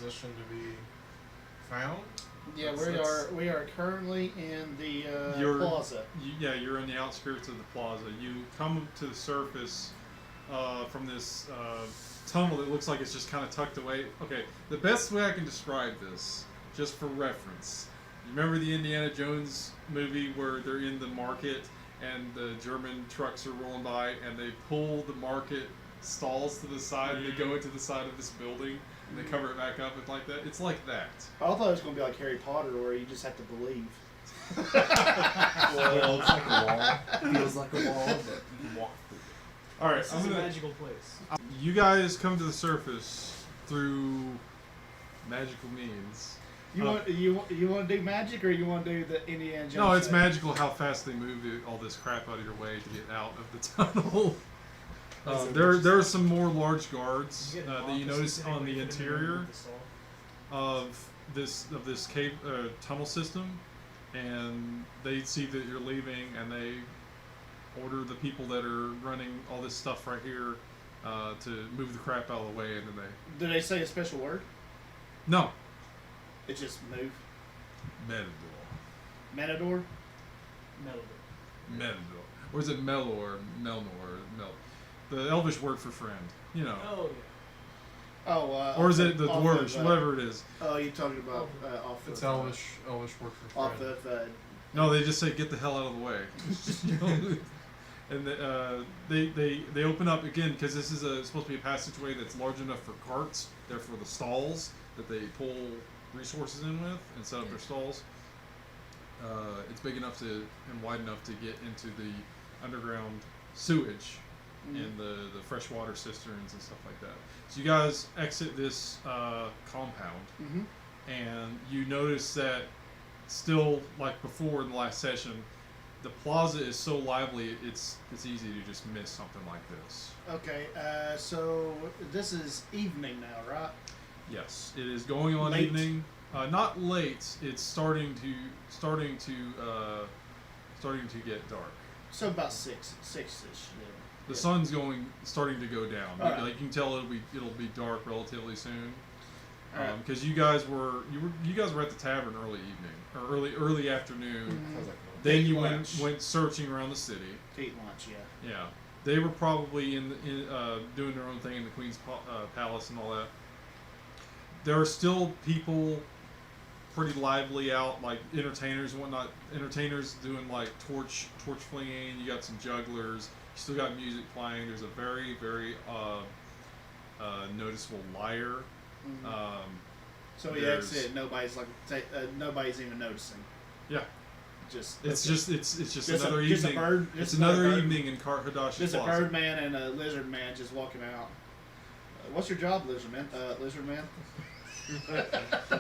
position to be found? Yeah, we are currently in the plaza. You're in the outskirts of the plaza. You come to the surface from this tunnel that looks like it's just kind of tucked away. Okay, the best way I can describe this, just for reference, you remember the Indiana Jones movie where they're in the market and the German trucks are rolling by and they pull the market stalls to the side and they go into the side of this building and they cover it back up and like that? It's like that. I thought it was going to be like Harry Potter where you just have to believe. Well, it looks like a wall. Feels like a wall, but you can walk through it. All right, This is a magical place. You guys come to the surface through magical means. You want to do magic or you want to do the Indiana Jones? No, it's thing? magical how fast they move all this crap out of your way to get out of the tunnel. There are some more large guards that you notice on the interior of this cave tunnel system, and they see that you're leaving, and they order the people that are running all this stuff right here to move the crap out of the way, and then they. Do they say a special word? No. It's just move. Metador. Matador? Metador. Or is it Melor or Melnor? Mel. The Elvish word for friend. You know. Oh, yeah. Oh, or is it the Dwarvish? Whatever it is. Oh, you're talking about off It's the... Elvish word for friend. Off the... No, they just say, get the hell out of the way. And they open up, again, because this is supposed to be a passageway that's large enough for carts, therefore the stalls that they pull resources in with and set up their stalls. It's big enough and wide enough to get into the underground sewage and the freshwater cisterns and stuff like that. So you guys exit this compound, and you notice that still, like before in the last session, the plaza is so lively it's easy to just miss something like this. Okay, so this is evening now, right? Yes, it is going on Late. evening. Not late. It's starting to get dark. So about six-ish. The sun's starting to go down. Right. Like you can tell it'll be dark relatively soon. Right. Because you guys were at the tavern early evening or early afternoon. Then you went searching around the city. To eat lunch, yeah. Yeah, they were probably in doing their own thing in the Queen's Palace and all that. There are still people pretty lively out, like entertainers and whatnot. Entertainers doing like torch flinging. You got some jugglers. You still got music playing. There's a very, very noticeable lyre. So we exit. Nobody's nobody's even noticing. Yeah. It's just another just evening. A bird, it's another evening in Hadash's Just Plaza. a bird man and a lizard man just walking out. What's your job, lizard man? Lizard man.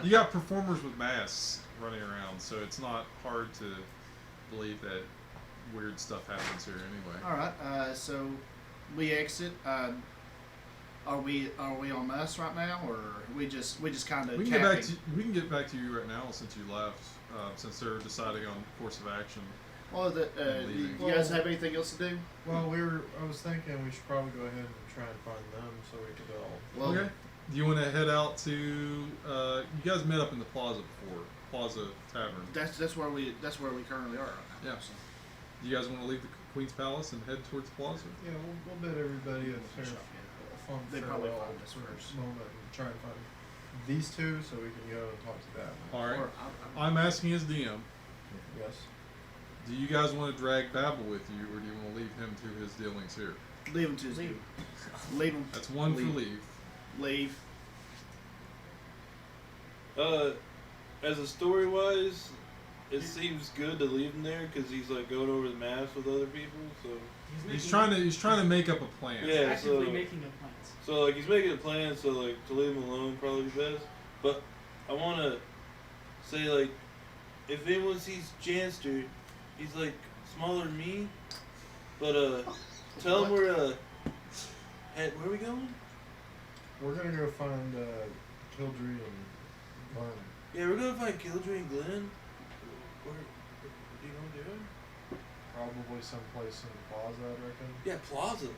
You got performers with masks running around, so it's not hard to believe that weird stuff happens here anyway. All right. So we exit. Are we on us right now, or we just kind of? We can get back to you right now since you left. Since they're deciding on course of action. Well, do you guys have anything else to do? Well, I was thinking we should probably go ahead and try and find them so we could all. Well, okay. Do you want to head out to? You guys met up in the plaza before, Plaza Tavern. That's where we currently are right now. Yeah. Do you guys want to leave the Queen's Palace and head towards the plaza? Yeah, we'll bid everybody a fun They probably farewell find us first. moment and try and find these two so we can go and talk to them. All right. Or I'm asking as DM. Yes. Do you guys want to drag Babel with you, or do you want to leave him to his dealings here? Leave him to his leave. Leave him. That's one for leave. Leave. As a story wise, it seems good to leave him there because he's like going over the maps with other people. So he's trying to make up a plan. Yeah, actively making a plan. So like he's making a plan. So like to leave him alone probably best. But I want to say like if anyone sees Janster, he's like smaller than me. But tell him where where are we going? We're gonna go find Kildree and Glenn. Yeah, we're gonna find Kildree and Glenn. What do you want to do? Probably someplace in the plaza, I reckon. Yeah, Plaza.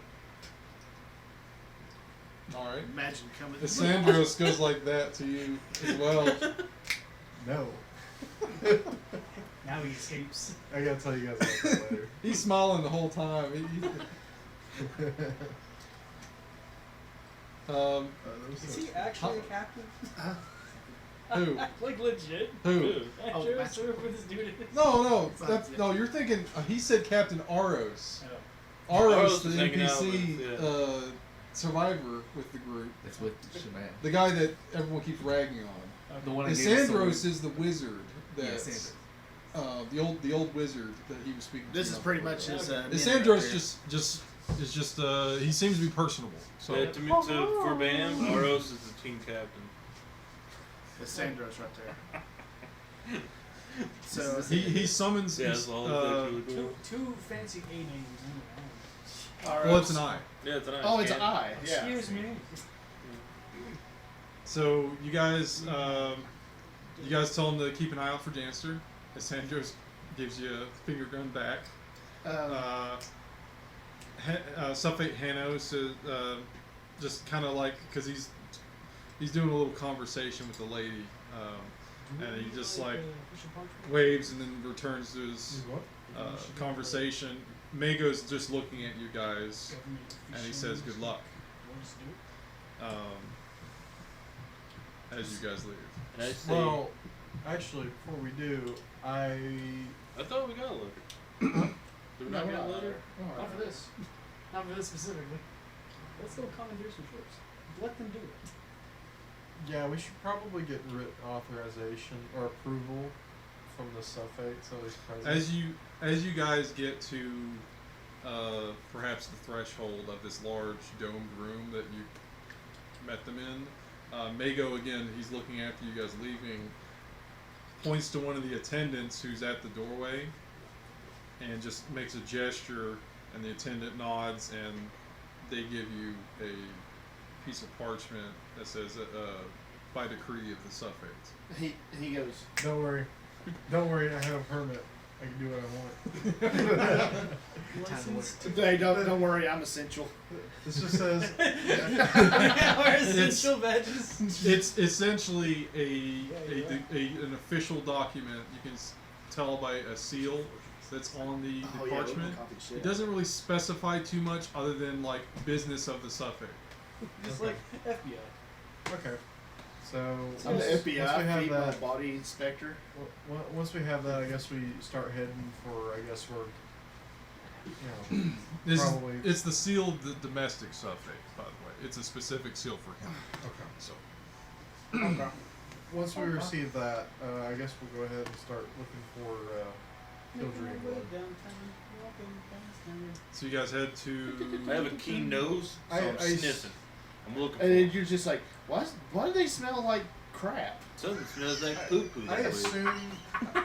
All right. Imagine coming. Sandros goes like that to you as well. No. Now he escapes. I gotta tell you guys about that later. He's smiling the whole time. Is he actually a captain? Who? Like legit? Who? Oh, Sure, that's- sure, what this dude is. No, no, you're thinking. He said Captain Aros. Oh. Aros, Aros the is hanging out NPC with, survivor with the group. That's with Shaman. The guy that everyone keeps ragging on. The one I And gave us the Sandros is the wizard. Yeah, That's Sandros. the old wizard that he was speaking. This to is on pretty the much board. his. And minute Sandros right is just he seems to be personable. So Yeah, for Bam, Aros is the team captain. there. It's Sandros right there. So he summons. Yeah, his, that's all that you Two, do. two fancy A names anyway. well, it's an eye. Yeah, it's an ice Oh, it's can. an eye. Yeah. Excuse me. So you guys tell him to keep an eye out for Janster. As Sandros gives you a finger gun back. Suffate Hanno says, just kind of like, because he's doing a little conversation with the lady, and he just like waves and then returns to his conversation. Mago's just looking at you guys, and he says, "Good luck." As you guys leave. And I say, Well, actually, before we do, I thought we got a letter. Did we not get a letter? Not for this. Not for this specifically. Let's go commandeer some troops. Let them do it. yeah, we should probably get written authorization or approval from the suffate, so he's present. As you guys get to perhaps the threshold of this large domed room that you met them in, Mago again, he's looking after you guys leaving, points to one of the attendants who's at the doorway, and just makes a gesture, and the attendant nods, and they give you a piece of parchment that says, by decree of the suffect. He goes. Don't worry, I have a permit. I can do what I want. Licensed. Hey, don't worry, I'm essential. This just says Our essential badges. It's essentially an official document. You can tell by a seal that's on the parchment. It doesn't really specify too much other than like business of the suffect. Just Okay. like FBI. okay. So I'm the once we FBI, have female that, body inspector. once we have that, I guess we start heading for. I guess we're, probably. It's the seal of the domestic suffect, by the way. It's a specific seal for him. Okay. So Okay. Once we receive that, I guess we'll go ahead and start looking for Kildreen. So you guys head to. I have a keen nose, so I'm I sniffing. I'm looking for And then it. you're just like, why do they smell like crap? Something smells like poo-poo. I assume. I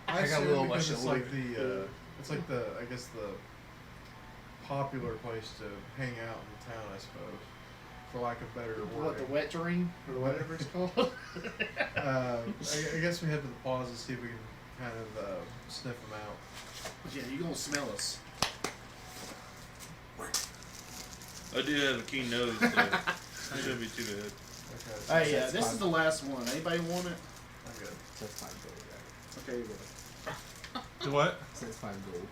got a assume little because much it's over like the. It's like the. I guess the popular place to hang out in the town, I suppose, for lack of better What, the wording. wet dream? Or whatever it's called? I guess we head to the plaza, see if we can kind of sniff them out. Yeah, you're gonna smell us. I do have a keen nose, so it shouldn't be too bad. Okay. Hey, That's this fine. is the last one. Anybody want it? I'm good. That's fine gold, right? Okay, you go. The what? That's fine gold.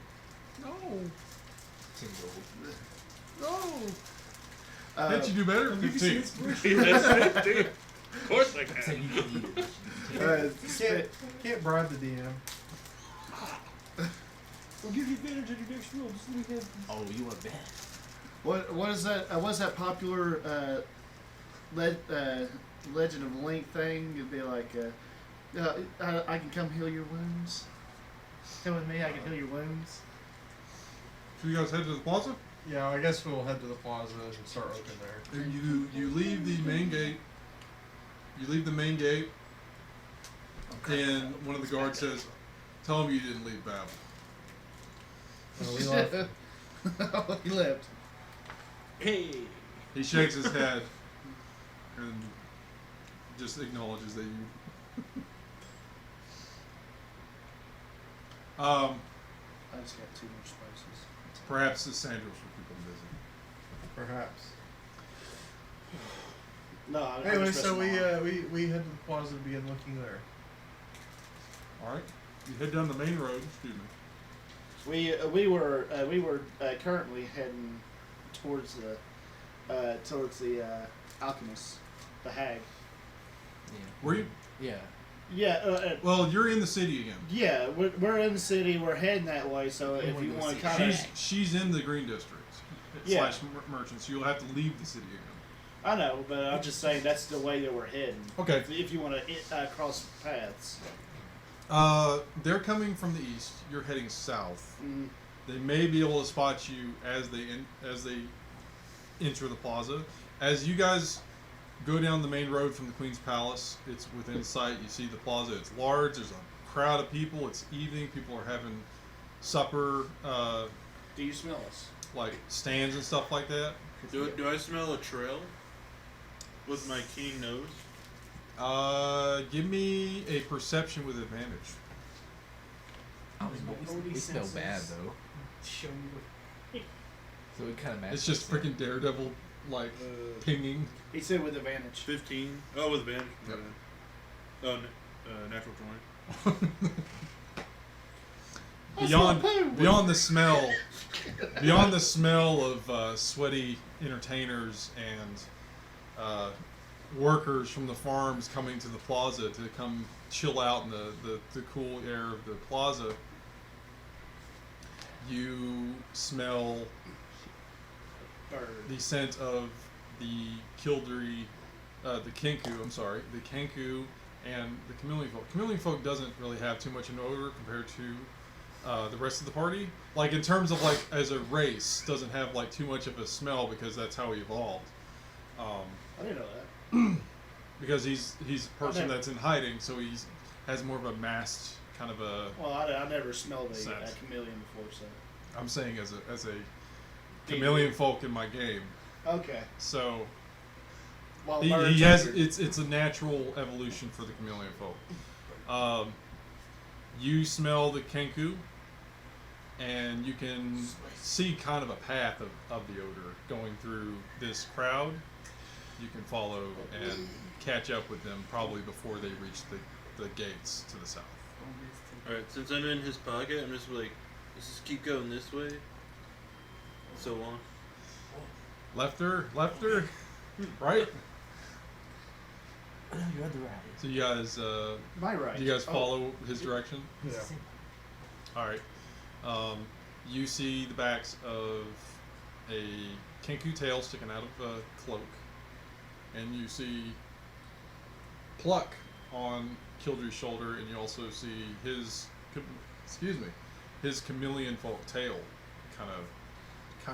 No. 10 gold. No. Can't you do better? Give you some 15. inspiration. That's it, dude. Of course I Said can. you can eat it. Can't bribe the DM. We'll give you advantage on your next roll. Just leave it. Oh, you want that? What is that? What's that popular Legend of Link thing? It'd be like, I can come heal your wounds. Come with me, I can heal your wounds. So you guys head to the plaza? Yeah, I guess we'll head to the plaza and start looking there. And you leave the main gate. You leave the main gate, and one of the guards says, "Tell him you didn't leave battle." We left. He left. Hey. He shakes his head and just acknowledges that you. I just got 2 more spices. Perhaps the Sandros will keep him busy. Perhaps. No, I'm Anyway, just so resting my arm. we head to the plaza to begin looking there. All right. You head down the main road. Excuse me. We were currently heading towards the alchemist, the hag. Yeah. Were you? Yeah. Yeah, Well, you're in the city again. yeah. We're in the city. We're heading that way. So We if wanna you go want see to kind She's of, she's in the Green District Yeah. slash merchants. You'll have to leave the city again. I know, but I'm just saying that's the way that we're heading. Okay. If you want to cross paths. They're coming from the east. You're heading south. Mm, They may be able to spot you as they enter the plaza. As you guys go down the main road from the Queen's Palace, it's within sight. You see the plaza. It's large. There's a crowd of people. It's evening. People are having supper, do you smell us? like stands and stuff like that. Do I smell a trail with my keen nose? Give me a perception with advantage. Oh, Only we smell senses. bad though. Show me So it kind of matches. It's just freaking Daredevil, like pinging. He said with advantage. 15. Oh, with advantage. Yep. Oh, natural 20. Beyond the smell of sweaty entertainers and workers from the farms coming to the plaza to come chill out in the cool air of the plaza, you smell Bird. the scent of the Kildare, the Kenku and the Chameleon Folk. Chameleon Folk doesn't really have too much an odor compared to the rest of the party. Like in terms of like as a race, doesn't have like too much of a smell because that's how he evolved. I didn't know that. Because he's a person never- that's in hiding, so he's has more of a masked kind of a. Well, I never smelled a Sense. chameleon before, so. I'm saying as a Chameleon Folk in my game. Okay. So Well, he birds has are- it's a natural evolution for the Chameleon Folk. You smell the Kenku, and you can see kind of a path of the odor going through this crowd. You can follow and catch up with them probably before they reach the gates to the south. Alright, since I'm in his pocket, I'm just like, let's just keep going this way. So long. Lefter, right? No, you're on the right. So you guys, My right. you guys Oh, follow his direction. Yeah. All right. You see the backs of a Kenku tail sticking out of a cloak, and you see Pluck on Kildra's shoulder, and you also see his chameleon folk tail, kind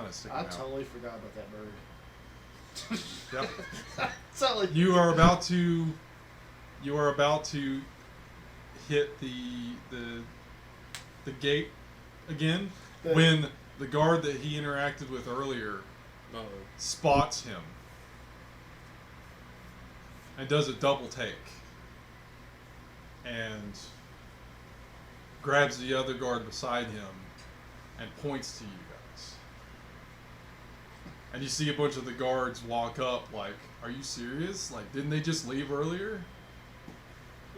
of sticking I out. totally forgot about that bird. Yep. Totally. You are about to hit the gate again when the guard that he interacted with earlier Uh-oh. spots him and does a double take and grabs the other guard beside him and points to you guys. And you see a bunch of the guards walk up like, are you serious? Like, didn't they just leave earlier?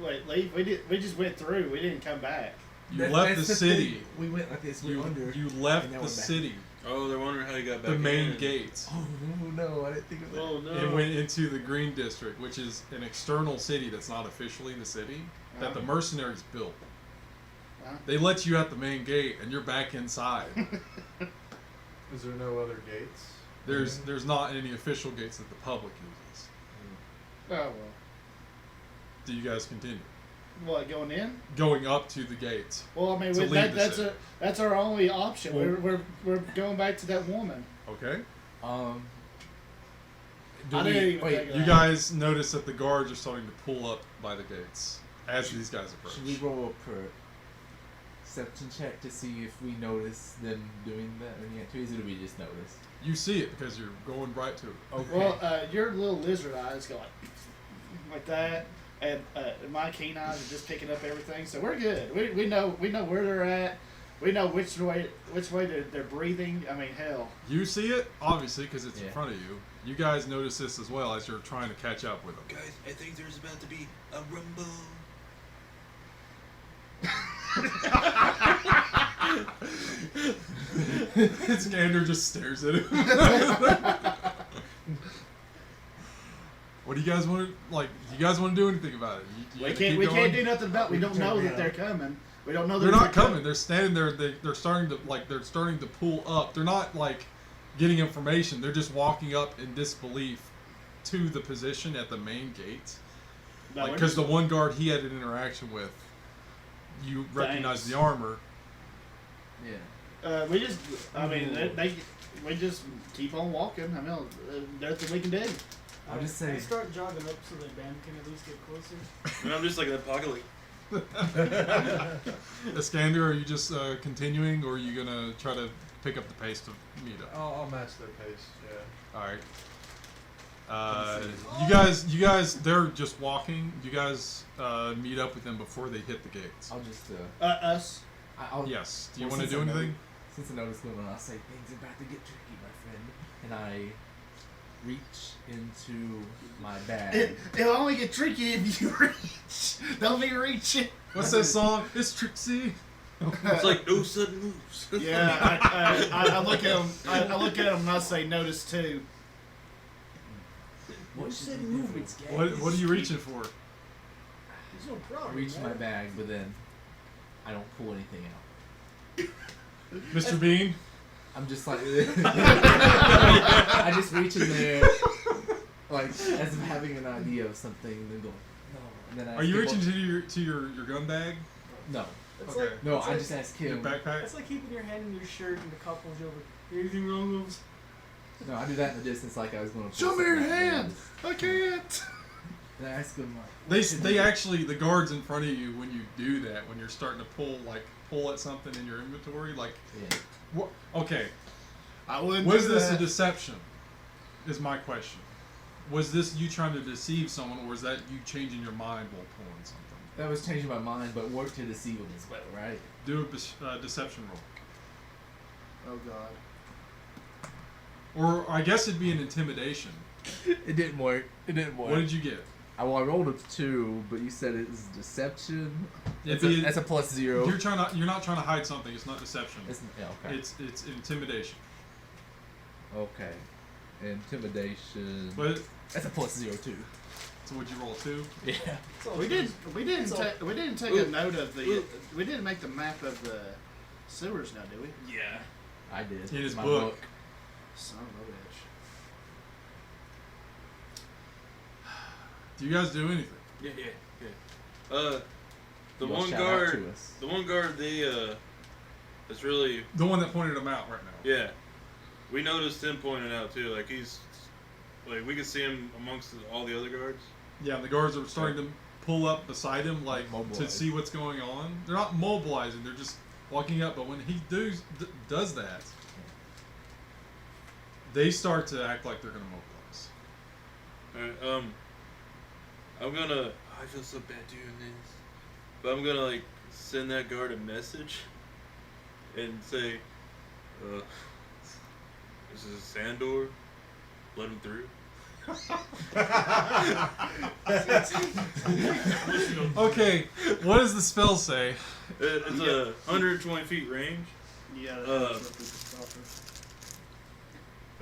Wait, leave? We just went through. We didn't come back. You left the city. thing. We went like this. We You under. left and now the we're back. city, Oh, they're wondering how you got back the main in. gates, Oh no! I didn't think of that. Oh no. and went into the Green District, which is an external city that's not officially the city that the mercenaries built. Huh? They let you out the main gate, and you're back inside. Is there no other gates? There's not any official gates that the public uses. Oh well. Do you guys continue What, going in? going up to the gates? Well, I mean, To leave the city. that's our only option. Well- We're going back to that woman. Okay. Do I we, didn't even wait, think of You that. guys notice that the guards are starting to pull up by the gates as these guys approach. should we roll a perception check to see if we notice them doing that or any activities, or do we just notice? You see it because you're going right to it. Okay. Well, your little lizard eyes go like that, and my keen eyes are just picking up everything. So we're good. We know where they're at. We know which way they're breathing. I mean, hell. You see it, obviously, because it's in Yeah. front of you. You guys notice this as well as you're trying to catch up with them. Guys, I think there's about to be a rumble. Skander just stares at him. What do you guys want to like? Do you guys want to do anything about it? You We gonna can't. keep We going? can't do nothing about. We don't know that they're coming. We don't know that They're not coming. They're standing there. They're starting to they're starting to pull up. They're not like getting information. They're just walking up in disbelief to the position at the main gate. No, Because the one guard he had an interaction with, you recognize the armor. Yeah. we just. I mean, we just keep on walking. I mean, there's nothing we can do. I'll just say. I start jogging up so that Ben can at least get closer. And I'm just like in the pocket, like, Iskander, are you just continuing, or are you gonna try to pick up the pace to meet up? I'll match their pace. Yeah. All right. You guys, they're just walking. You guys meet up with them before they hit the gates. I'll just. Us. I'll. Yes. Do you Well, want to since do I know- anything? Since I know what's going on, I'll say things are about to get tricky, my friend. And I reach into my bag. It'll only get tricky if you reach. Don't be reaching. What's that song? It's Trixie. it's like no sudden moves. Yeah, I look at him. I look at him and I say, "Notice too." What said movements, guys? What are you reaching for? There's no I problem. reach in my man. bag, but then I don't pull anything out. Mr. Bean? I'm just like I just reach in there, like as if having an idea of something, and then go no. And then I Are you skip reaching on- to your gun bag? No, It's Okay. like, no. it's I like, just ask Your him. backpack? It's like keeping your hand in your shirt and the cop pulls you over. Anything wrong, Wolves? No, I do that in the distance, like I was going to. Show me your hand. I can't. And I ask him like. They actually, the guards in front of you, when you do that, when you're starting to pull at something in your inventory, like, Yeah. what? Okay, I wouldn't. was do this a that. deception? Is my question. Was this you trying to deceive someone, or was that you changing your mind while pulling something? That was changing my mind, but work to deceive him as well, right? Do a deception roll. Oh God. Or I guess it'd be an intimidation. It didn't work. It didn't work. What did you get? I rolled a 2, but you said it was deception. It'd That's a plus 0. You're not trying to hide something. It's not deception. Yeah, okay. It's intimidation. Okay. Intimidation. But That's a plus 0 too. so would you roll 2? Yeah. It's all We didn't So- take a note of the. We didn't make the map of the sewers now, did we? Yeah. I did. In his My book. Son of a bitch. Do you guys do anything? Yeah. The You wanna one shout out guard, to us? it's really, The one that pointed him out right now. yeah. We noticed him pointing out too. Like he's, like we could see him amongst all the other guards. Yeah, and the guards are starting to pull up beside him, like to Mobilize. see what's going on. They're not mobilizing; they're just walking up. But when he does that, they start to act like they're going to mobilize. Alright, I feel so bad doing this, but I'm gonna like send that guard a message and say, this is a sand door, let him through. Okay, what does the spell say? It's a 120 feet range. Yeah.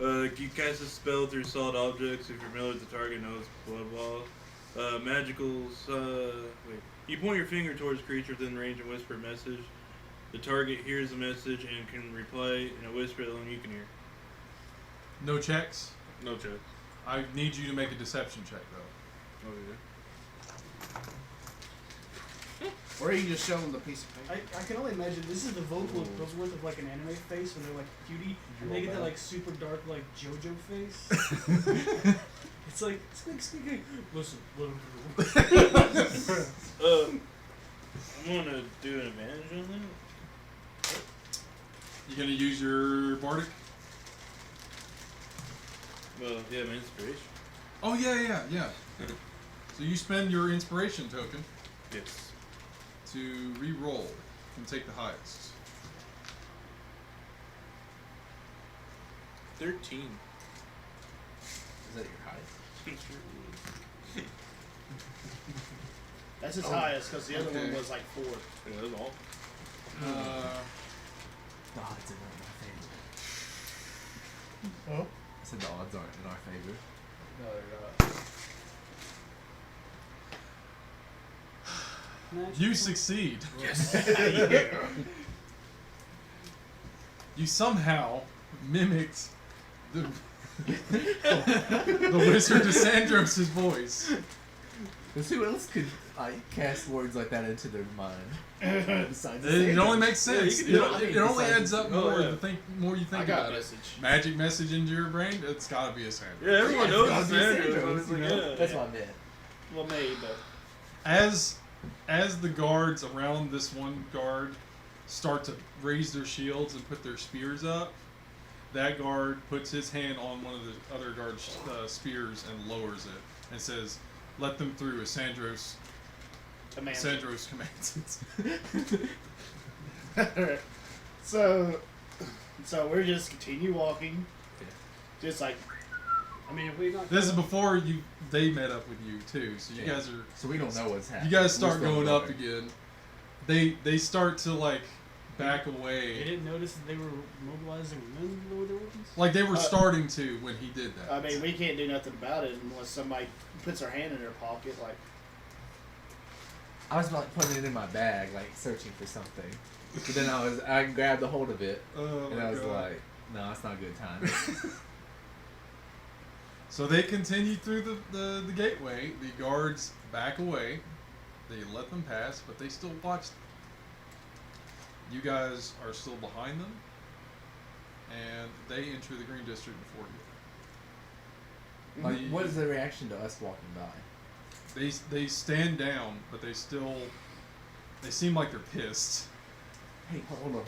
You cast a spell through solid objects if you're familiar with the target knows blah blah. Magicals. Wait. You point your finger towards a creature within range and whisper a message. The target hears the message and can reply in a whisper that only you can hear. No checks. No check. I need you to make a deception check, though. Oh yeah. Or you can just show them the piece of paper. I can only imagine this is the vocal equivalent of like an anime face when they're like cutie and they get that like super dark like JoJo face. It's like squeak. Listen, let him through. I'm gonna do an advantage on that. You gonna use your bardic? Well, yeah, my inspiration. Oh yeah. So you spend your inspiration token Yes. to re-roll and take the highest. 13. Is that your height? That's his highest because the other Okay. one was like 4. Yeah, that's all. The odds are not in our favor. Oh? I said the odds aren't in our favor. No, they're not. Magic. You succeed. Yes. You somehow mimicked the the wizard of Sandros' voice. Let's see who else could cast words like that into their mind. Besides It only makes sense. you can do It it. only adds up Oh, more yeah. the more you think I got about a it. message. Magic message into your brain. It's got to be a Sandros. Yeah, everyone Yeah, knows it's it's gotta be Sandra. Sandros, It's you like, know? yeah. That's what I meant. Well, maybe, but As the guards around this one guard start to raise their shields and put their spears up, that guard puts his hand on one of the other guards' spears and lowers it and says, "Let them through." As Sandros commands it. so we're just continue walking, Yeah. just like I mean, if we not. This is before they met up with you too, so you Yeah. guys are. So we don't know what's happening. You guys We're start still going up going. again. They start to like back They away, didn't notice that they were mobilizing men to lower their weapons. like they were starting to when he did that. I mean, we can't do nothing about it unless somebody puts their hand in their pocket, like. I was like putting it in my bag, like searching for something. But then I grabbed a hold of it, Oh and my I was God. like, no, it's not a good time. So they continue through the gateway. The guards back away. They let them pass, but they still watch them. You guys are still behind them, and they enter the Green District before you. Like, The- what is the reaction to us walking by? They stand down, but they seem like they're pissed. Hey, hold on.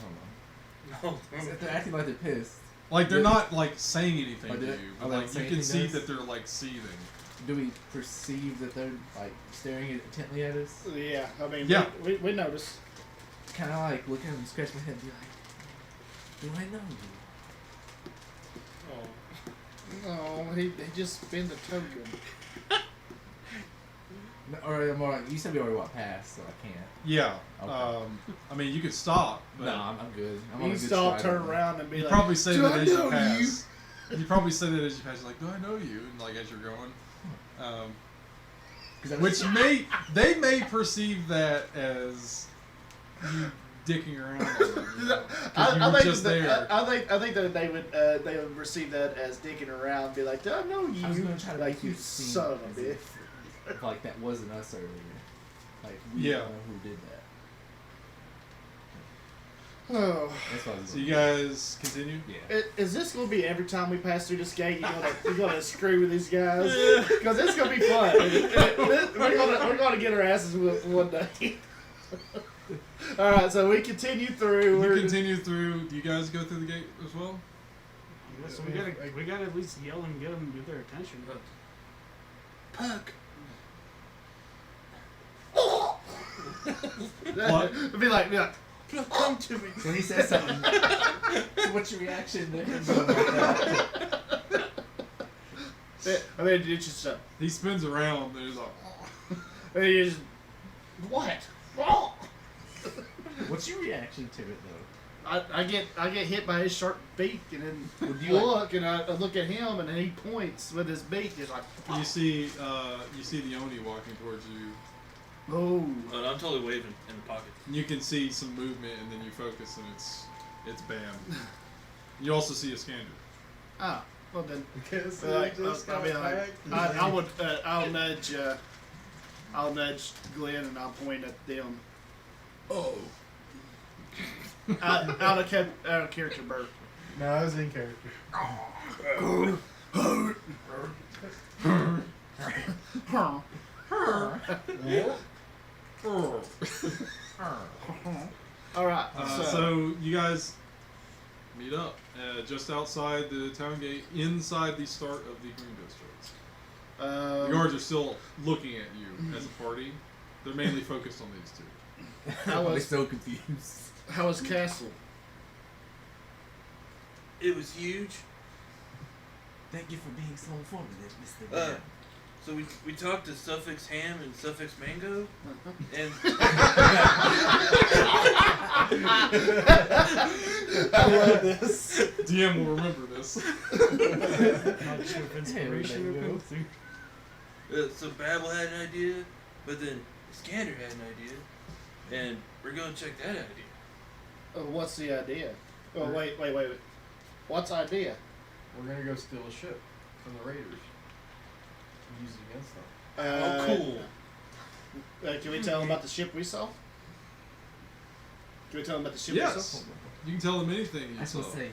No. They're acting like they're pissed. Like they're Yeah. not like saying anything Oh, to they- you, oh, but they like don't say you can anything see to us? that they're like seething. Do we perceive that they're like staring intently at us? Yeah, I mean, Yeah. we notice. Kind of like look at them, scratch my head, and be like, "Do I know you?" Oh. No, he just spent the token. No, or more like, you said we already walked past, so I can't. Yeah. Okay. I mean, you could stop, but No, I'm good. I'm on a You good stop, stride turn right now. around, and be you like, probably say "Do that I as you know pass. You probably say that as you pass, like, "Do I know you?" And like as you're going, 'Cause I which they may perceive that as you dicking around on them. You know, 'cause you were just there. I think that they would receive that as dicking around, be like, "Do I know you?" I was gonna try to like make you it seem son of a as bitch. if, like that wasn't us earlier. Like we Yeah. don't know who did that. Oh. That's what I was So you going guys continue. Yeah. Is this gonna be every time we pass through this gate? You're gonna screw with these guys because it's gonna be fun. We're gonna get our asses whipped one day. All right, so we continue through. You continue through. Do you guys go through the gate as well? Yeah, so we gotta at least yell and get them, get their attention. Puck. What? Be like, come to me. So he says something. So what's your reaction to him going like that? I mean, it's just He spins around. And he's like, I mean, it's just what? Oh. What's your reaction to it though? I get hit by his sharp beak, and then Would you look, and I look at him, and then he points with his beak. He's like, you see the Oni walking towards you. oh. But I'm totally waving in the pocket. And you can see some movement, and then you focus, and it's Bam. You also see a Scander. Ah, well then. Guess Like, they just I mean, got like, back. I would, I'll nudge Glenn, and I'll point at them. Oh. Out of character, Bert. No, I was in character. All right. So you guys meet up just outside the town gate, inside the start of the Green District. The guards are still looking at you as a party. They're mainly focused on these two. I I'm was- so confused. How was Castle? It was huge. Thank you for being so informative, Mr. Uh, Dan. So we talked to Suffix Ham and Suffix Mango, and I love this. DM will remember this. Not sure if inspiration will come through. so Babel had an idea, but then Scanner had an idea, and we're gonna check that idea. What's the idea? Oh, wait. What's the idea? We're gonna go steal a ship from the raiders and use it against them. Oh, cool. Can we tell them about the ship we saw? Can we tell them about the ship we Yes. saw? You can tell them anything I you shall saw. say,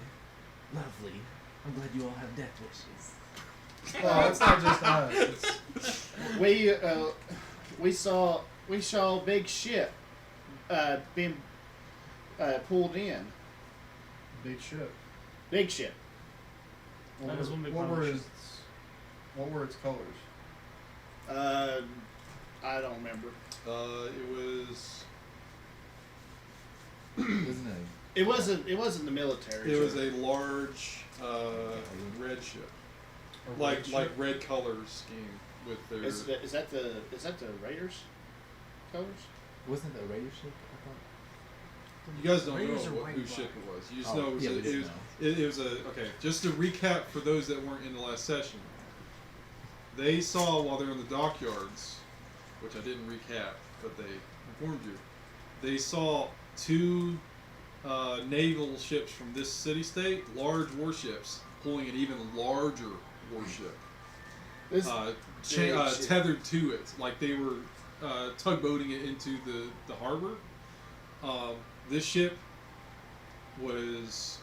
lovely. I'm glad you all have death wishes. Well, it's not just us. We saw a big ship being pulled in. Big ship. Big ship. That is one big What pile were of its What were its colors? I don't remember. It was. Wasn't it? It wasn't the military. It was a large red ship, Or like red like ship? red color scheme with their. Is that the Raiders colors? Wasn't it a Raider ship? I thought. You guys don't Raiders are know white whose flag. ship it was. You just Oh, know it was, yeah, we it, just was know. it was a okay. Just to recap for those that weren't in the last session, they saw while they're in the dockyards, which I didn't recap, but they informed you. They saw two naval ships from this city-state, large warships, pulling an even larger warship, This big ship. tethered to it, like they were tugboating it into the harbor. This ship was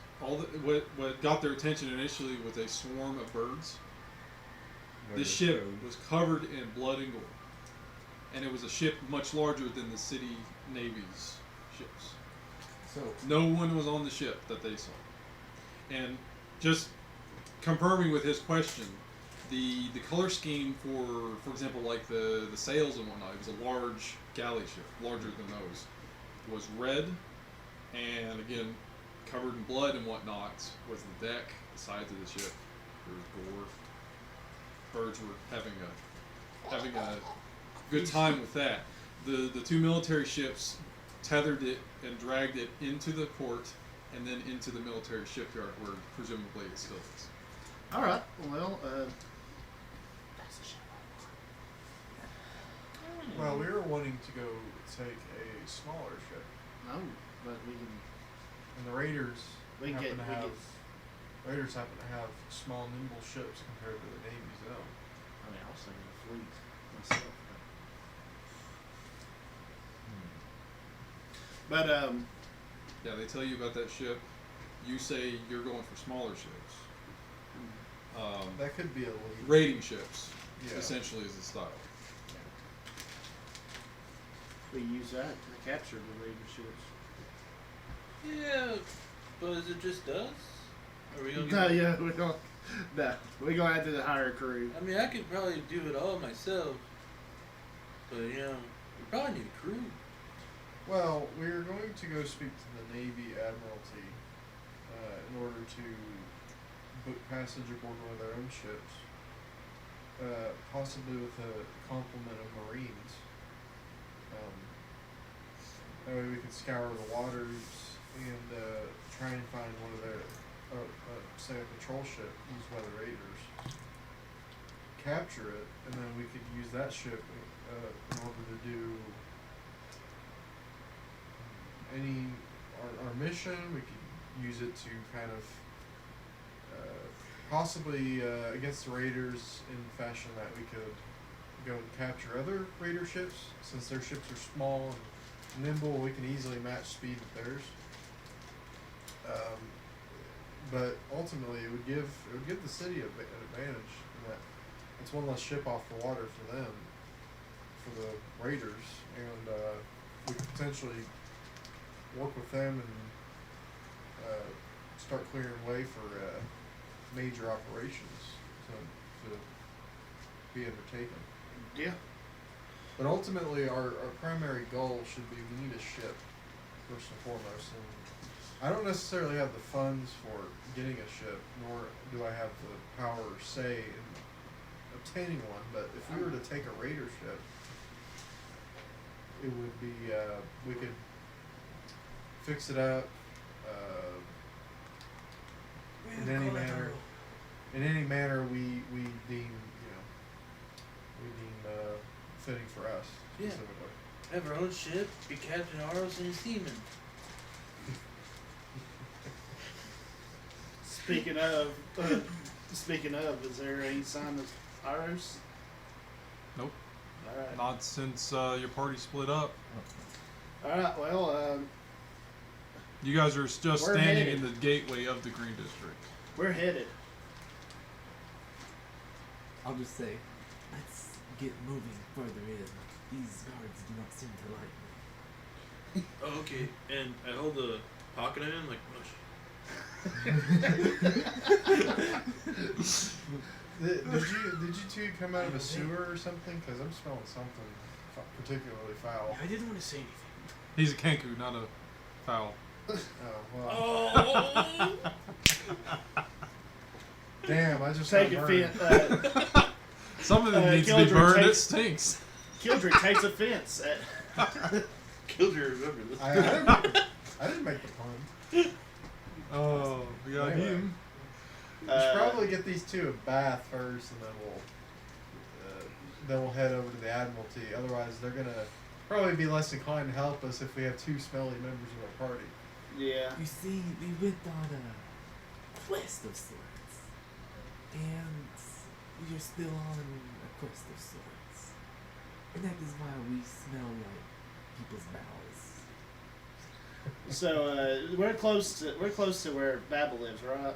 what got their attention initially was a swarm of birds. This ship was covered in blood and gore, and it was a ship much larger than the city navy's ships. So, No one was on the ship that they saw. And just confirming with his question, the color scheme for example, like the sails and whatnot, it was a large galley ship, larger than those, was red, and again, covered in blood and whatnot was the deck, the sides of the ship. There was gore. Birds were having a good time with that. The two military ships tethered it and dragged it into the port and then into the military shipyard where presumably it still is. All right. Well, Well, we were wanting to go take a smaller ship, no, but we can. and the Raiders We happen get- to we have get- Raiders happen to have small, nimble ships compared to the Navy's own. I mean, I was thinking of fleet myself. But Yeah, they tell you about that ship. You say you're going for smaller ships. That could be a lead. Raiding ships, Yeah. essentially, is the style. we use that to capture the Raider ships. Yeah, but is it just us? Are we gonna? No, yeah, we're going. No, we're going to have to hire a crew. I mean, I could probably do it all myself, but we probably need a crew. Well, we're going to go speak to the Navy Admiralty in order to book passage aboard one of their own ships, possibly with a complement of Marines. That way we can scour the waters and try and find one of their, say a patrol ship used by the Raiders, capture it, and then we could use that ship in order to do our mission. We could use it to kind of possibly against the Raiders in fashion that we could go and capture other Raider ships. Since their ships are small and nimble, we can easily match speed with theirs. But ultimately, it would give the city an advantage in that it's one less ship off the water for them, for the Raiders, and we could potentially work with them and start clearing way for major operations to be undertaken. Yeah. But ultimately, our primary goal should be we need a ship first and foremost, and I don't necessarily have the funds for getting a ship, nor do I have the power or say in obtaining one. But if we were to take a raider ship, it would be we could fix it up in any manner. In any manner we deem fitting for us Yeah. specifically. Have our own ship, be Captain Aros and a seaman. Speaking of, is there any sign of Aros? Nope. All right. Not since your party split up. All right. Well, You guys are just We're standing headed. in the gateway of the Green District. we're headed. I'll just say, let's get moving further in. These guards do not seem to like me. Oh, okay. And I hold the pocket in like, Did you two come out of a sewer or something? Because I'm smelling something particularly foul. I didn't want to say anything. He's a Kenku, not a foul. Oh well. oh. Damn! I just Take got offense. burned. Some of them needs to be Kildred burned. It takes- stinks. Kildred takes offense at. Killed you, remember this. I didn't make the pun. Oh, we got Anyway. him. We should probably get these two a bath first, and then we'll head over to the Admiralty. Otherwise, they're gonna probably be less inclined to help us if we have two smelly members of our party. Yeah. You see, we went on a quest of sorts. And we are still on a quest of sorts. And that is why we smell like people's bowels. So we're close to where Babel lives, right?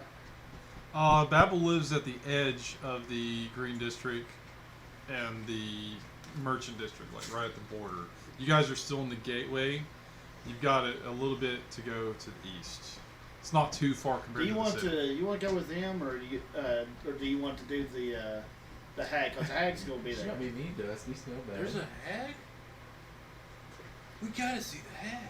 Babel lives at the edge of the Green District and the Merchant District, like right at the border. You guys are still in the gateway. You've got a little bit to go to the east. It's not too far Do compared you to want the city. to go with them, or do you want to do the hag? Because the hag's gonna be there. I mean, need us. We smell bad. There's a hag? We gotta see the hag.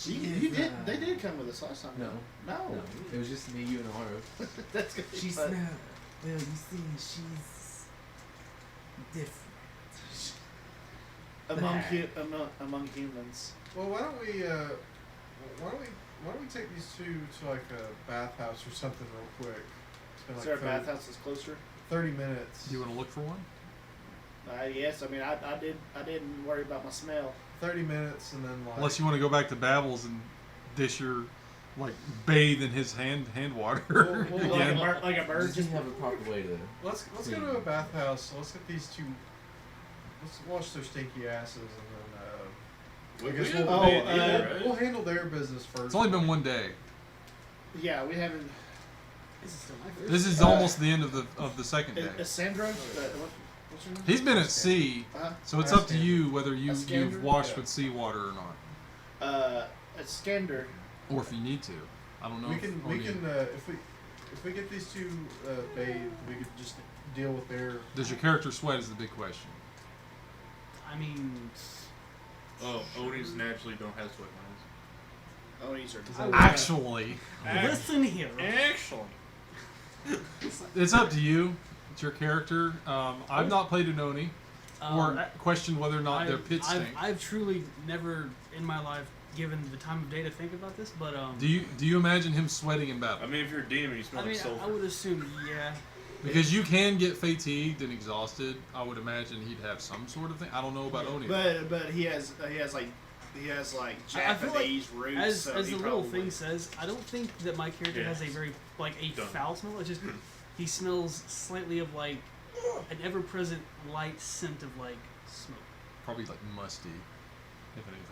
You did. They did come with us last time. No. No. No, it was just me, you, and Aro. That's gonna be She fun. smelled. Well, you see, she's different. among humans. Well, why don't we take these two to like a bathhouse or something real quick? Spend Is like there a 30 bathhouse that's closer? 30 minutes. Do you want to look for one? Yes. I mean, I didn't worry about my smell. 30 minutes, and then like. Unless you want to go back to Babel's and dish your, like, bathe in his hand water Well, again. Like a bird. Just have a proper way to. Let's go to a bathhouse. Let's get these two. Let's wash their stinky asses, and then I guess haven't we'll, made it either, right? we'll handle their business first. It's only been one day. Yeah, we haven't. This is still my first. This is almost the end of the second day. Sandra? What's her name? He's been at sea, so it's up to you whether you've Iskander? washed Yeah. with seawater or not, Skander. or if you need to. I don't know. We if can only- if we get these two bathed, we could just deal with their. Does your character sweat is the big question. I mean, Oh, Onis naturally don't have sweat glands. Oh, he's her. Actually, listen here. Actually. it's up to you. It's your character. I've not played an Oni or questioned whether or not their pits stink. I've truly never in my life given the time of day to think about this, but Do you imagine him sweating in I battle? mean, if you're a demon, you smell I like mean, sulfur. I would assume, yeah. Because you can get fatigued and exhausted. I would imagine he'd have some sort of thing. I don't know about Oni. But he has like I feel like Japanese roots. As so as he the little probably- thing says, I don't think that my character Yeah. has a very a Done. foul smell. It's just he smells slightly of like an ever-present light scent of like smoke. Probably like musty, if anything.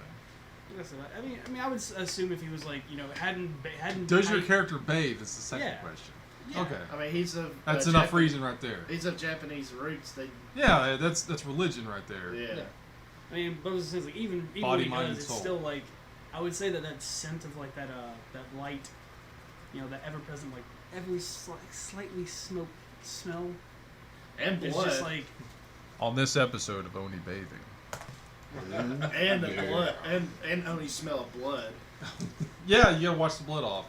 Like I said, I mean, I would assume if he was like, hadn't. Does your character bathe? Is the second Yeah. question. Yeah. Okay, I mean, he's of. that's enough reason right there. He's of Japanese roots. They. Yeah, that's religion right there. Yeah. Yeah. I mean, but it was like even Body, when he mind, does, and it's soul. still like I would say that scent of like that light, that ever-present like slightly smoke smell. And It's blood. just like On this episode of Oni bathing. and the blood. And only smell of blood. Yeah, you gotta wash the blood off.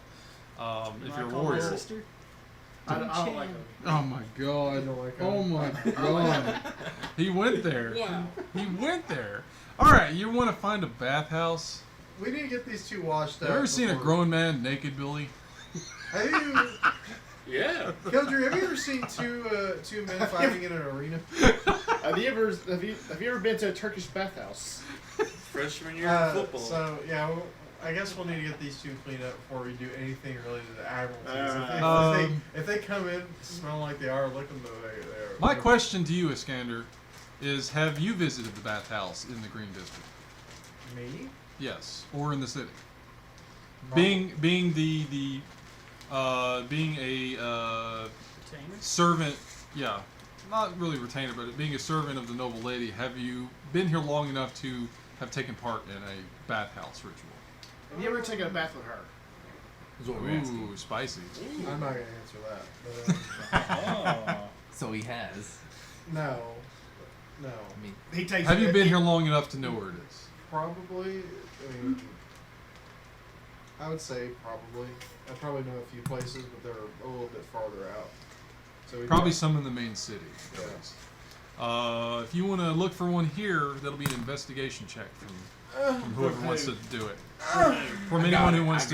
You If know, you're I a call my warrior. sister. I don't like them. Oh my god. You don't like Oh them? my god. He went there. Wow. He went there. Alright, you want to find a bathhouse? We need to get these two washed out. Have you ever seen a before- grown man naked, Billy? Have you, Yeah. Keldrew, have you ever seen two men fighting in an arena? Have you ever been to a Turkish bathhouse? Freshman year of football. So yeah, I guess we'll need to get these two cleaned up before we do anything related to Admiralties. If they come in smelling like they are, looking the way they are. My question to you, Iskander, is have you visited the bathhouse in the Green District? Me? Yes, or in the city? No. Being a Retainer? servant, yeah, not really retainer, but being a servant of the noble lady, have you been here long enough to have taken part in a bathhouse ritual? Have you ever taken a bath with her? Is what we're asking. Ooh, spicy. I'm not gonna answer that. But, So he has. no. I mean, He takes. Have you been here long enough to know where it is? Probably. I mean, I would say probably. I probably know a few places, but they're a little bit farther out. So we Probably some in the main city. at Yeah. least. If you want to look for one here, that'll be an investigation check from whoever wants to do it. From I anyone got who it, wants I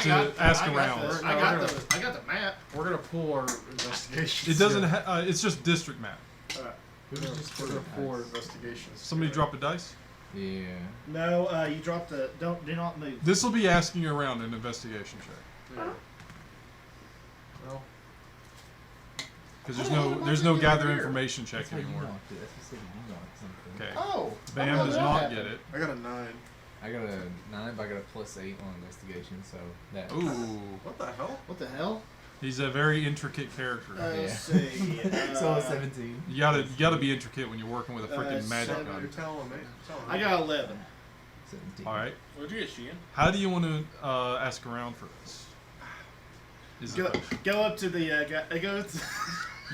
to got it. ask I got around. the- No, I got we're the. I got the map. We're gonna pull our investigations. It doesn't. together. It's just district map. We're gonna pull our investigations. Somebody together. drop a dice. Yeah. No, you dropped the. Do not move. This will be asking you around an investigation check Yeah. Well, because Oh, there's no why gather here? information check That's why you anymore. knocked it. That's what said you knocked something. Okay. Oh. Bam does not get it. I got a 9. I got a 9, but I got a +8 on investigation, so that. Ooh, What the hell? What the hell? he's a very intricate character. Let's see. So a 17. You gotta be intricate when you're working with a freaking magic You're gun. telling me. I got 11. 17. All right. What'd you get, Sheehan? How do you want to ask around for this? Is Go, it, go up to the. Go. To,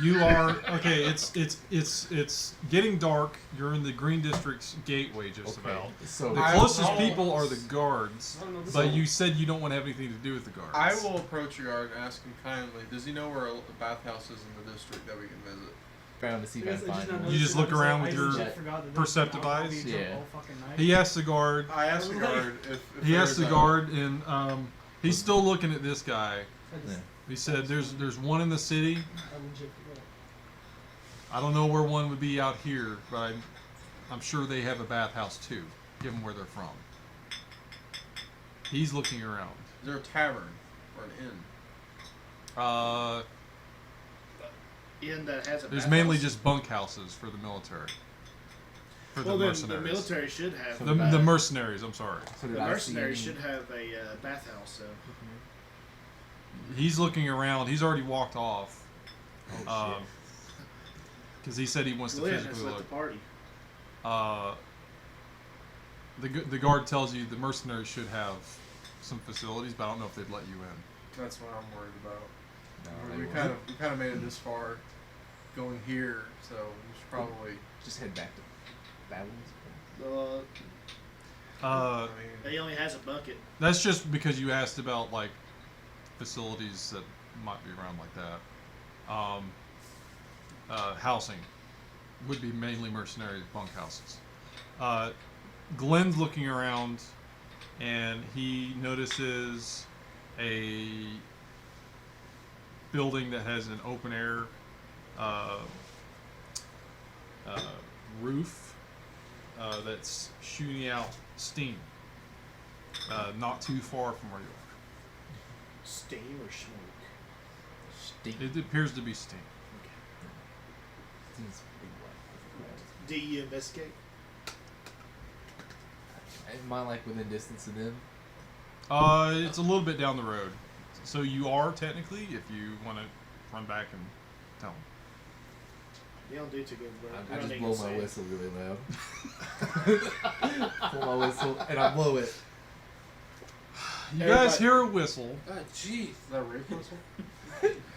you are okay. It's getting dark. You're in the Green District's gateway, just Okay. about. So The I- closest I'll- people are the guards, I don't know, this but is- you said you don't want to have anything to do with the guards. I will approach your guard and ask him kindly. Does he know where a bathhouse is in the district that we can visit? found to see if I I can find not one. You noticed just it. look I was around like, with I your legit forgot that perceptive I'll be eyes? drunk Yeah. all fucking night. He asks the guard. I asked the guard if He there asked is the a- guard, and he's still looking at this guy. I just- Yeah. He said, "There's one in the city. I legit forgot. I don't know where one would be out here, but I'm sure they have a bathhouse too, given where they're from." He's looking around. Is there a tavern or an inn? in that has a. There's bathhouse. mainly just bunkhouses for the military. For Well, the then the mercenaries. military should have. The, the mercenaries, I'm sorry. So The did I see mercenaries any- should have a bathhouse. So. He's looking around. He's already walked off. Oh, shit. Because he said he wants to Glenn has physically left look. the party. The guard tells you the mercenaries should have some facilities, but I don't know if they'd let you in. That's what I'm worried about. No, we they kind won't. of made it this far, going here, so we should probably. Just head back to Babylon's. Uh, I mean, He only has a bucket. That's just because you asked about like facilities that might be around like that. Housing would be mainly mercenary bunkhouses. Glenn's looking around, and he notices a building that has an open air roof that's shooting out steam. Not too far from where you are. Steam or smoke? Stink. It appears to be steam. Seems pretty white. Do you investigate? Am I like within distance of them? It's a little bit down the road. So you are technically, if you want to run back and tell them. You don't do too good, bro. I You're just not blow gonna my say it. whistle really loud. Blow my whistle and I blow it. You Everybody- guys hear a whistle. Ah, jeez. is that a rape whistle?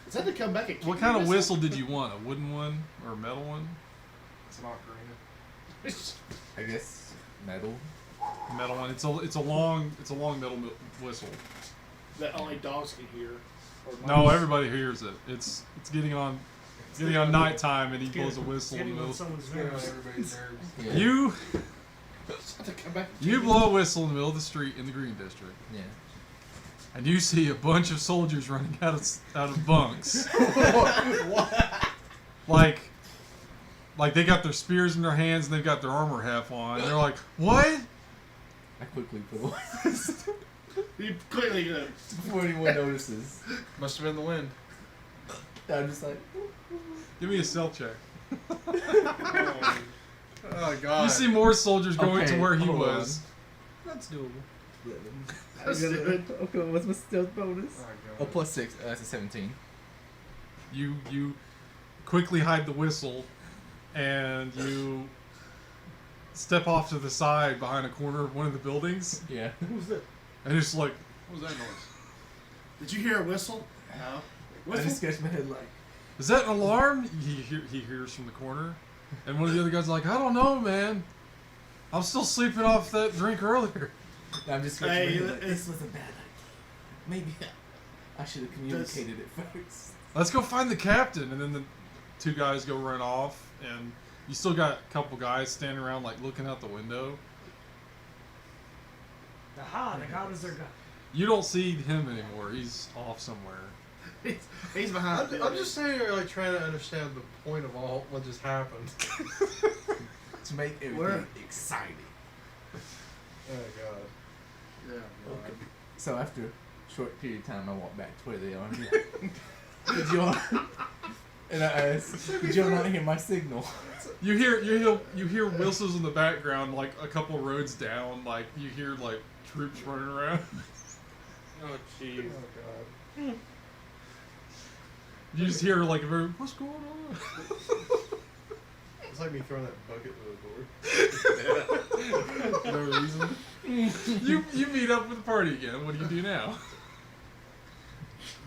Is that to come back and kick What kind you of with whistle did you want? A wooden one or a metal one? It's not green. us? I guess metal. metal one. It's a long metal whistle. That only dogs can hear. Or No, mice. everybody hears it. It's getting on nighttime, and he blows a whistle in Getting the on middle. someone's Get on nerves. everybody's nerves. Yeah. You To come back to you TV. blow a whistle in the middle of the street in the Green District, Yeah. and you see a bunch of soldiers running out of bunks. like they got their spears in their hands and they've got their armor half on. And they're like, "What?" I quickly put away You clearly before anyone notices. Must have been the wind. I'm just like, Give me a stealth check. Oh God. You see more soldiers going Okay, to where he hold was. That's doable. That's good. Okay, what's my stealth bonus? Oh, God. Oh, plus 6. That's a 17. You quickly hide the whistle, and you step off to the side behind a corner of one of the buildings, Yeah. Who's that? and it's like, what was that noise? Did you hear a whistle? No. I Whistle? just scratched my head like, Is that an alarm? He hears from the corner, and one of the other guys is like, I don't know, man. I'm still sleeping off that drink earlier. I'm just scratching Hey, my head like, it's- this was a bad idea. Maybe I should have communicated it first. Let's go find the captain. And then the two guys go run off, and you still got a couple guys standing around like looking out the window. Aha, the god is their god. You don't see him anymore. He's off somewhere. He's behind. I'm just saying, you're like trying to understand the point of all what just happened. To make everything Where? exciting. Oh God. Yeah. Okay. So after a short period of time, I walk back to where they are. And I'm like, did y'all? And I ask, did y'all not hear my signal? You hear whistles in the background, like a couple roads down. Like you hear like troops running around. Oh jeez. Oh God. You just hear like a very, what's going on? It's like me throwing that bucket to the door. No reason. You meet up with the party again. What do you do now?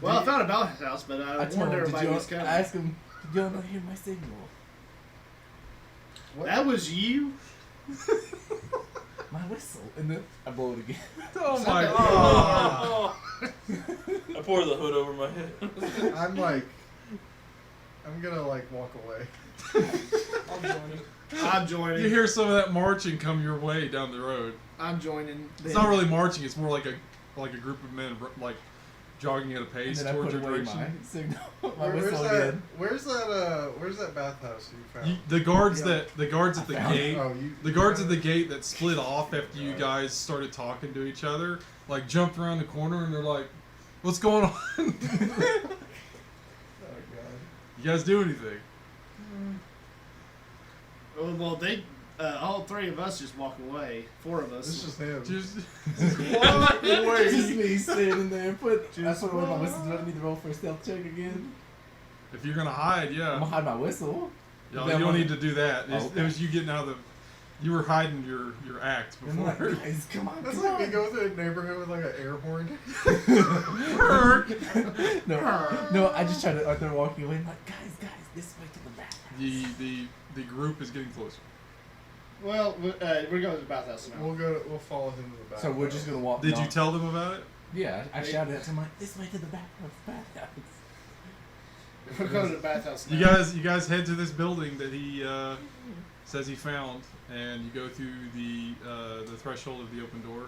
Well, I found a Ballard's house, but I I told warned him, everybody did was y'all, coming. I asked him, did y'all not hear my signal? What? That was you? My whistle. And then I blow it again. Oh my god! Oh. I pour the hood over my head. I'm gonna like walk away. I'll join you. I'm joining. You hear some of that marching come your way down the road. I'm joining. It's not really marching. It's more like a group of men like jogging at a And pace then I towards put your away my direction. signal. My Where's whistle that? again. Where's that bathhouse you found? The guards Yeah. the guards at the I found it. gate. Oh, you. The guards at the gate that split off after you guys started talking to each other, like jumped around the corner and they're like, "What's going on? Oh God. You guys do anything?" Well, they, all three of us just walk away. Four of us. It's just him. Just walk Just away. me standing there. I Just put away my whistle. Do I need to roll for a stealth check again? if you're gonna hide, I'm yeah, gonna hide my whistle. you Then don't I'm need to do that. Oh, It was you getting out of the. You were hiding your act I'm before. like, guys, come on, That's come like on. me go through a neighborhood with like an air horn. No, I just try to. They're walking away. I'm like, guys, this way to the bathhouse. The group is getting closer. Well, we're going to the bathhouse now. We'll follow him to the bathhouse. So we're just gonna walk. Did you knock- tell them about it? Yeah, I shouted at them like, this way to the bathhouse. We're going to the bathhouse now. You guys head to this building that he says he found, and you go through the threshold of the open door,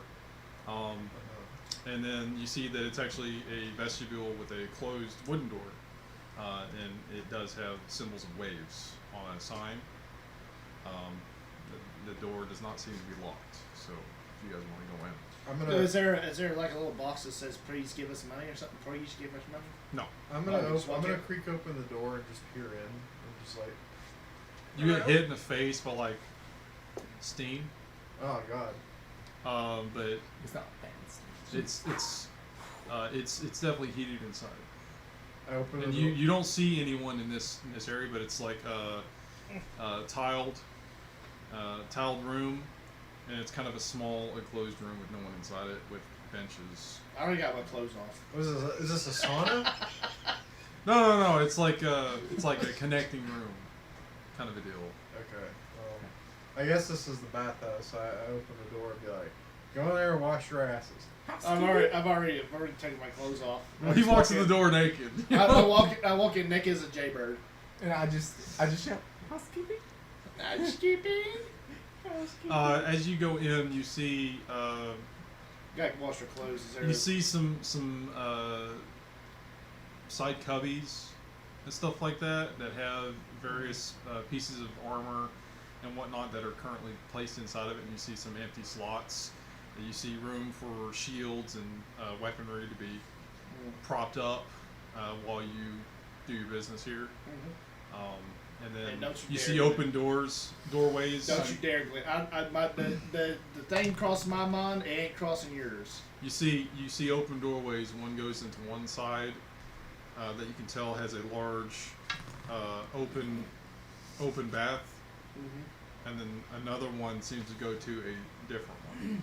and then you see that it's actually a vestibule with a closed wooden door, and it does have symbols of waves on a sign. The door does not seem to be locked, so if you guys want to go in. I'm So gonna. is there like a little box that says "Please give us money" or something? Please give us money. No, I'm gonna. Oh, just I'm walk gonna in? creak open the door and just peer in. And just like. you get hit in the face by like steam, Oh God. but It's not fancy. it's definitely heated inside. I open And the you don't see anyone in this area, but it's like a tiled room, and it's kind of a small enclosed room with no one inside it, with benches. I already got my clothes off. What is this? Is this a sauna? No. It's like a connecting room, kind of a deal. Okay. I guess this is the bathhouse. So I open the door and be like, "Go in there and wash your asses." I've already taken my clothes off. He walks in the door naked. I walk in naked as a jaybird. And I just shout, housekeeping. As you go in, you see Gotta wash her clothes. Is there? you see some side cubbies and stuff like that have various pieces of armor and whatnot that are currently placed inside of it, and you see some empty slots. You see room for shields and weaponry to be propped up while you do your business here. And then Hey, don't you you dare see do open doorways. Don't you dare, Glenn. The thing crossed my mind. It ain't crossing yours. You see open doorways. One goes into one side that you can tell has a large open bath, and then another one seems to go to a different one.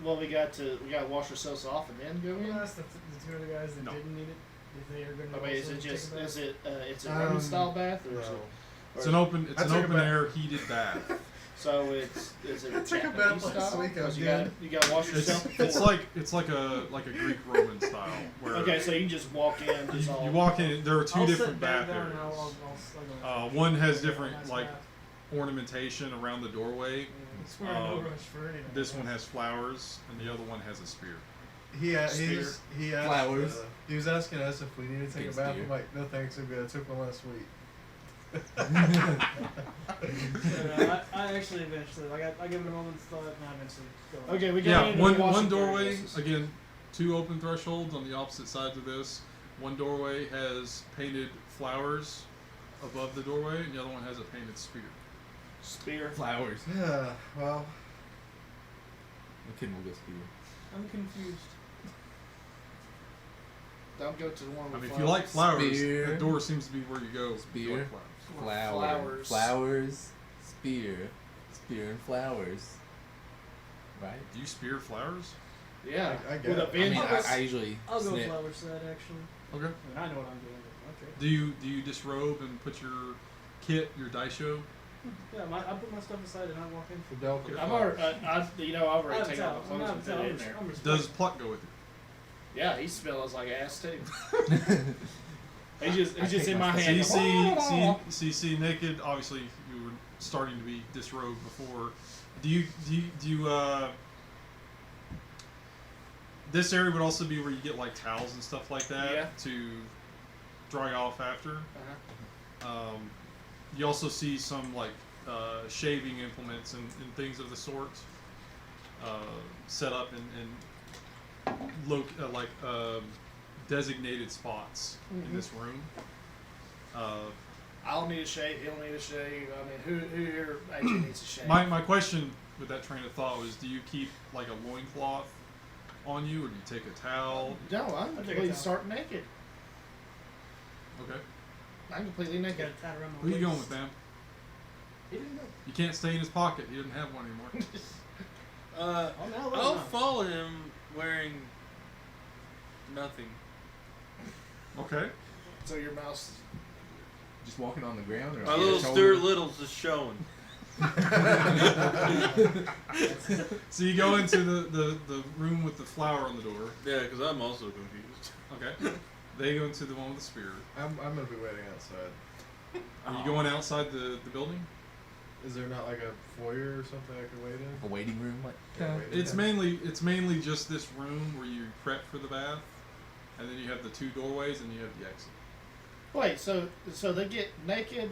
Well, we got to wash ourselves off and then go I'm in. gonna ask the two other guys that No. didn't need it if they are going to. I mean, is it just it's a Roman style bath or is it? No. It's an open I took a bath. air heated bath. So is it I took a bath Japanese last style? week, I 'Cause you did. got to wash yourself. It's like a Greek Roman style where Okay, so you can just walk in. Just all, you walk in. There are two I'll different sit back bath down and areas. I'll One has Nice different like bath. ornamentation around the doorway. I swear I no rush for anything. This one has flowers, and the other one has a spear. He asked Flowers. He was asking us if we needed to take a Thanks, bath. dear. I'm like, no thanks, I'm good. I took one last week. I actually eventually, I give it a moment's thought, and I eventually go. Okay, we got Yeah, into one washing doorway. dirty Again, two open thresholds on the opposite sides of this. One doorway has painted flowers above the doorway, and the other one has a painted spear. spear. Flowers. Yeah, well, The kid will go spear. I'm confused. Don't go to the one I with mean, if you like flowers, Spear. the door seems to be where you go. if you Spear. like flowers. Flowers. Flowers. Spear. Spear and flowers. Right? Do you spear flowers? Yeah, I get with a it. I mean, vengeance. I usually I'll go snip. flower side actually. Okay. I mean, I know what I'm doing. But okay. Do you disrobe and put your kit, your daisho? Yeah, I put my stuff aside and I walk in. the delicate I've flowers. already, I've already taken tell. off my clothes and put it in there. Does Pluck go with you? Yeah, he smells like ass too. He's just I take in my my So you hand. see naked. Obviously, you were starting to be disrobed before. This area would also be where you get like towels and stuff like that Yeah. to dry off after. Uh-huh. You also see some like shaving implements and things of the sort set up in designated spots in this room. I'll need a shave. He'll need a shave. I mean, who here actually needs a shave? My question with that train of thought was, do you keep like a loincloth on you, or do you take a towel? No, I'm I'll take a completely towel. start naked. Okay. I'm completely I got naked. it tied around my Who are you going waist. with, Bam? He didn't know. You can't stay in his pocket. He doesn't have one anymore. Oh, now let I'll him know. follow him wearing nothing. Okay. So your mouse. Just walking on the ground or My on little your Stuart shoulder? Little's is showing. So you go into the room with the flower on the door. Yeah, because I'm also confused. Okay. They go into the one with the spear. I'm gonna be waiting outside. Are you going outside the building? Is there not like a foyer or something I could wait in? A waiting room? Like, Yeah, wait It's in. mainly just this room where you prep for the bath, and then you have the two doorways, and you have the exit. Wait, so they get naked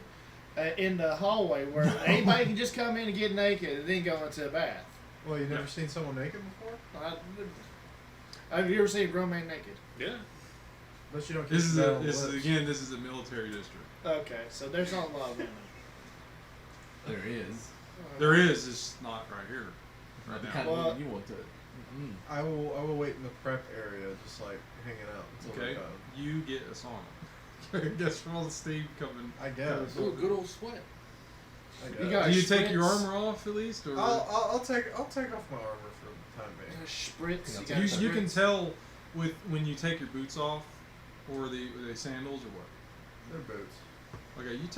in the hallway where anybody can just come in and get naked and then go into a bath. Well, you never Yeah. seen someone naked before? Have you ever seen a grown man naked? Yeah. But you don't. This kiss is that a on the this is lips. again this is a military district. Okay, so there's not a lot of women. there is. There is, it's not right here, right The now. kind Well- of you want to. I will wait in the prep area, just like hanging out until Okay, they're done. you get a sauna. I guess from all the steam coming. I guess. Ooh, good old sweat. I You guess. got- Do you take your spritz. armor off at least, or I'll take off my armor for the time being. Spritz. Yeah, You got you can spritz. tell with when you take your boots off, or the sandals or what? They're boots. Okay, you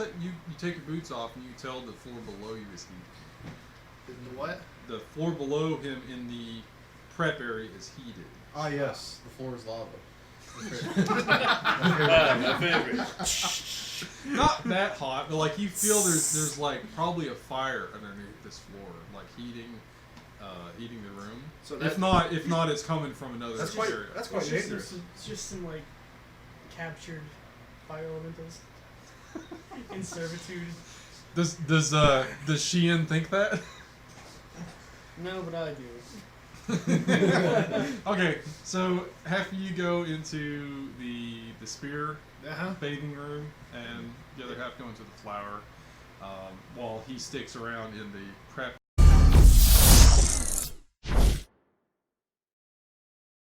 take your boots off and you tell the floor below you is heated. The what? The floor below him in the prep area is heated. Ah, yes, the floor is lava. My favorite. Not that hot, but like you feel there's like probably a fire underneath this floor, like heating the room. So if not, it's coming from another That's quite area. that's quite dangerous. It's just some like captured fire elementals in servitude. Does Sheehan think that? No, but I do. Okay, so half of you go into the spear Uh-huh. bathing room, and the other half go into the flower, while he sticks around in the prep